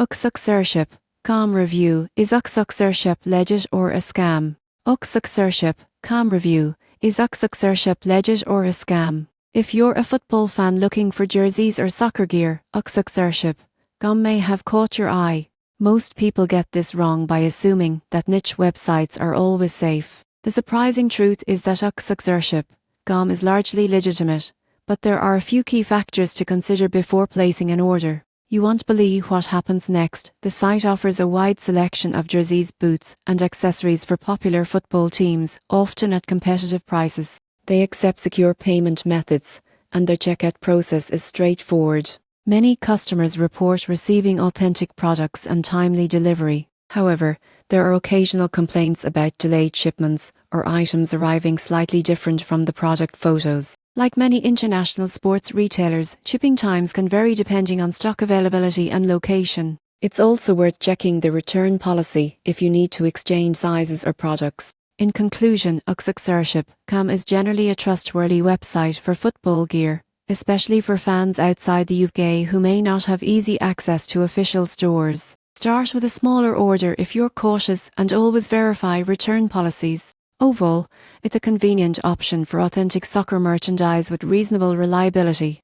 UKSoccershopcom review: is UKSoccershop legit or a scam? UKSoccershopcom review: is UKSoccershop legit or a scam? If you're a football fan looking for jerseys or soccer gear, UKSoccershopcom may have caught your eye. Most people get this wrong by assuming that niche websites are always safe. The surprising truth is that UKSoccershopcom is largely legitimate, but there are a few key factors to consider before placing an order. You won't believe what happens next. The site offers a wide selection of jerseys, boots, and accessories for popular football teams, often at competitive prices. They accept secure payment methods, and their checkout process is straightforward. Many customers report receiving authentic products and timely delivery. However, there are occasional complaints about delayed shipments or items arriving slightly different from the product photos. Like many international sports retailers, shipping times can vary depending on stock availability and location. It's also worth checking the return policy if you need to exchange sizes or products. In conclusion, UKSoccershopcom is generally a trustworthy website for football gear, especially for fans outside the UK who may not have easy access to official stores. Start with a smaller order if you're cautious, and always verify return policies. Overall, it's a convenient option for authentic soccer merchandise with reasonable reliability.